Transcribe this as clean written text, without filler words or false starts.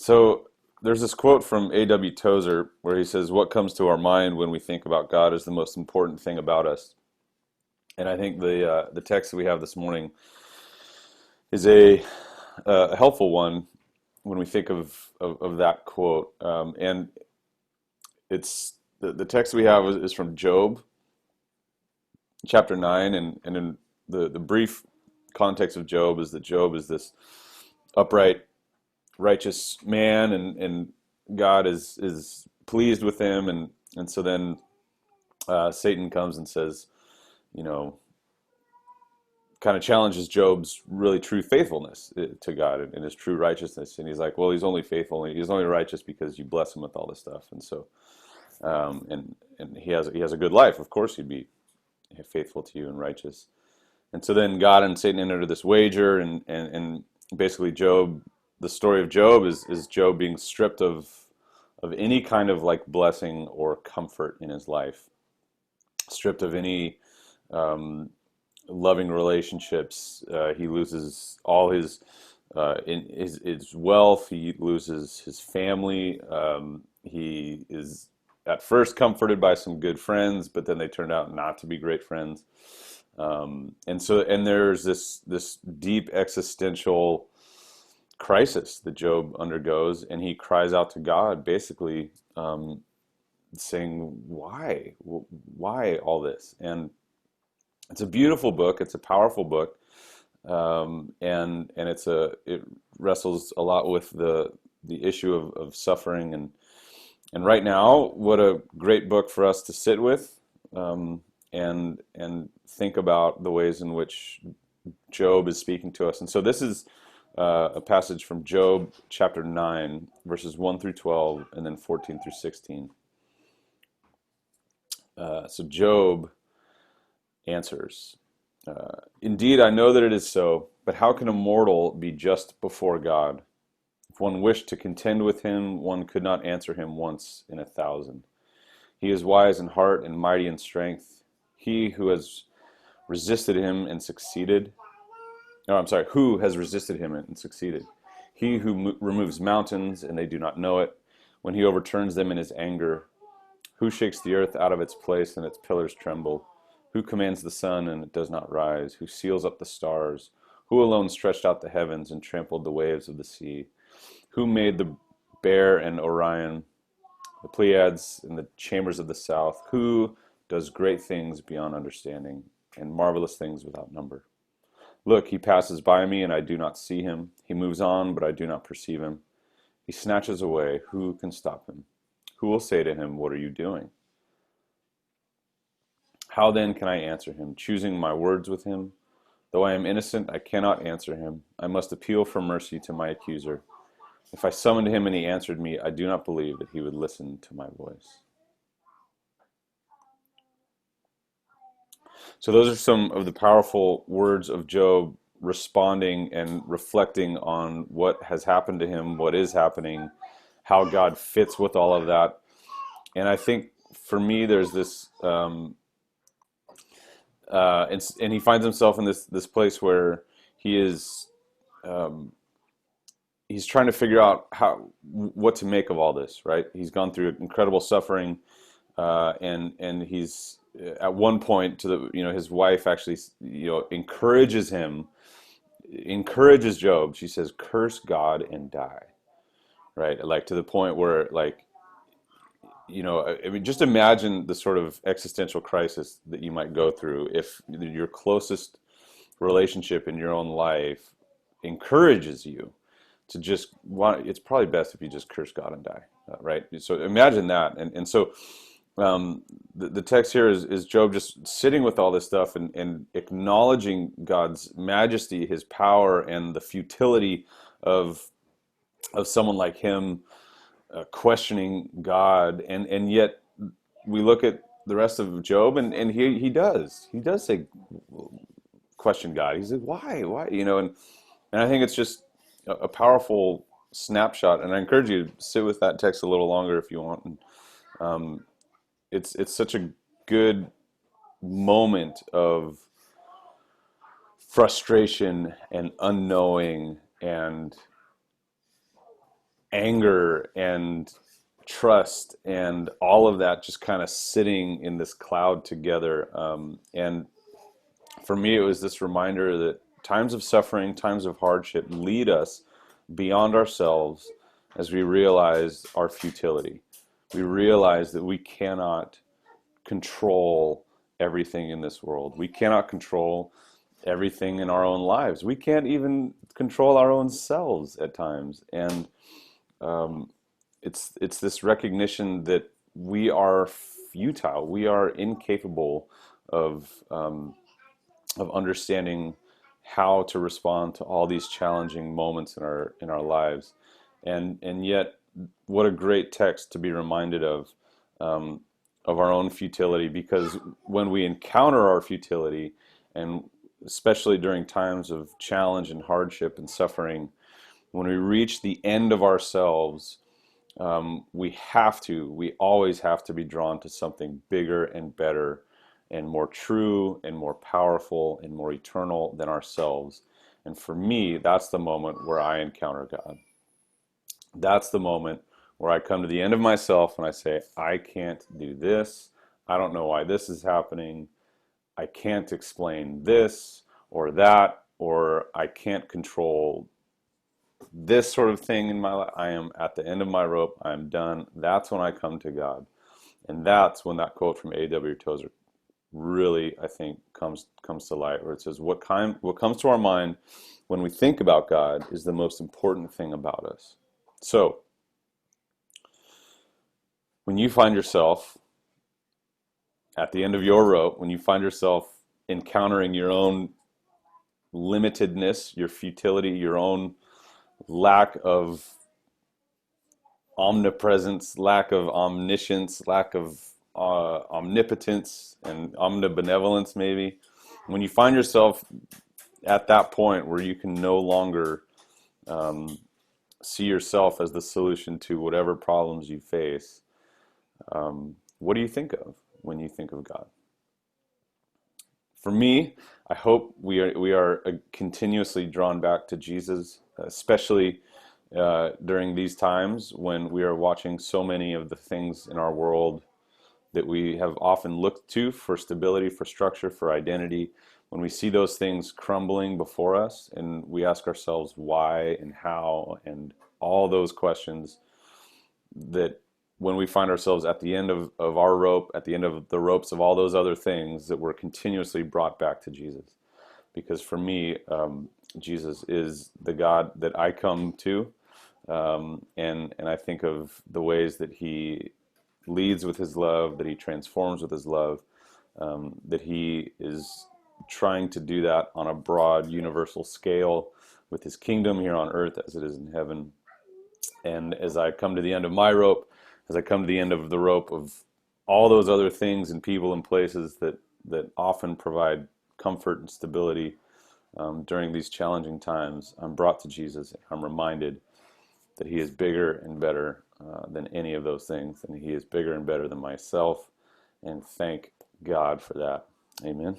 So there's this quote from A.W. Tozer where he says, "What comes to our mind when we think about God is the most important thing about us." And I think the text that we have this morning is a helpful one when we think of that quote. And it's the text we have is from Job chapter 9, and in the brief context of Job is that Job is this upright, righteous man, and God is pleased with him, and so then Satan comes and says, you know, kind of challenges Job's really true faithfulness to God and his true righteousness, and he's like, well, he's only faithful, he's only righteous because you bless him with all this stuff, and so and he has a good life. Of course, he'd be faithful to you and righteous. And so then God and Satan enter into this wager, and basically Job, the story of Job is Job being stripped of any kind of like blessing or comfort in his life, stripped of any loving relationships. He loses all his wealth. He loses his family. He is at first comforted by some good friends, but then they turned out not to be great friends. And there's this deep existential crisis that Job undergoes, and he cries out to God, basically saying, why all this? And it's a beautiful book. It's a powerful book, and it wrestles a lot with the issue of suffering, and right now, what a great book for us to sit with, and think about the ways in which Job is speaking to us. And so this is a passage from Job chapter 9, verses 1 through 12, and then 14 through 16. So Job answers, "Indeed, I know that it is so, but how can a mortal be just before God? If one wished to contend with him, one could not answer him once in 1,000. He is wise in heart and mighty in strength. He who has resisted him and succeeded. No, I'm sorry, who has resisted him and succeeded? He who removes mountains and they do not know it, when he overturns them in his anger. Who shakes the earth out of its place and its pillars tremble? Who commands the sun and it does not rise? Who seals up the stars? Who alone stretched out the heavens and trampled the waves of the sea? Who made the bear and Orion, the Pleiades and the chambers of the south? Who does great things beyond understanding and marvelous things without number? Look, he passes by me and I do not see him. He moves on, but I do not perceive him. He snatches away. Who can stop him? Who will say to him, what are you doing? How then can I answer him, choosing my words with him? Though I am innocent, I cannot answer him. I must appeal for mercy to my accuser. If I summoned him and he answered me, I do not believe that he would listen to my voice." So those are some of the powerful words of Job responding and reflecting on what has happened to him, what is happening, how God fits with all of that. And I think for me, there's this, and he finds himself in this place where he is, he's trying to figure out what to make of all this, right? He's gone through incredible suffering, and he's at one point his wife actually encourages Job. She says, "Curse God and die," right? Like to the point where I mean, just imagine the sort of existential crisis that you might go through if your closest relationship in your own life encourages you to just want. It's probably best if you just curse God and die, right? So imagine that, and so the text here is Job just sitting with all this stuff and acknowledging God's majesty, His power, and the futility of someone like him questioning God, and yet we look at the rest of Job, and he does say question God. He said, why, and I think it's just a powerful snapshot, and I encourage you to sit with that text a little longer if you want. And it's such a good moment of frustration and unknowing and anger and trust and all of that just kind of sitting in this cloud together. And for me, it was this reminder that times of suffering, times of hardship lead us beyond ourselves as we realize our futility. We realize that we cannot control everything in this world. We cannot control everything in our own lives. We can't even control our own selves at times. And it's this recognition that we are futile. We are incapable of understanding how to respond to all these challenging moments in our lives. And yet, what a great text to be reminded of our own futility, because when we encounter our futility, and especially during times of challenge and hardship and suffering, when we reach the end of ourselves, we always have to be drawn to something bigger and better and more true and more powerful and more eternal than ourselves. And for me, that's the moment where I encounter God. That's the moment where I come to the end of myself and I say, I can't do this. I don't know why this is happening. I can't explain this or that, or I can't control this sort of thing in my life. I am at the end of my rope. I'm done. That's when I come to God. And that's when that quote from A.W. Tozer really, I think, comes to light, where it says, what comes to our mind when we think about God is the most important thing about us. So, when you find yourself at the end of your rope, when you find yourself encountering your own limitedness, your futility, your own lack of omnipresence, lack of omniscience, lack of omnipotence and omnibenevolence, maybe, when you find yourself at that point where you can no longer see yourself as the solution to whatever problems you face, what do you think of when you think of God? For me, I hope we are continuously drawn back to Jesus, especially during these times when we are watching so many of the things in our world that we have often looked to for stability, for structure, for identity. When we see those things crumbling before us and we ask ourselves why and how and all those questions, that when we find ourselves at the end of our rope, at the end of the ropes of all those other things, that we're continuously brought back to Jesus. Because for me, Jesus is the God that I come to, and I think of the ways that he leads with his love, that he transforms with his love, that he is trying to do that on a broad universal scale with his kingdom here on earth as it is in heaven. And as I come to the end of my rope, as I come to the end of the rope of all those other things and people and places that often provide comfort and stability during these challenging times, I'm brought to Jesus, and I'm reminded that he is bigger and better than any of those things, and he is bigger and better than myself, and thank God for that. Amen.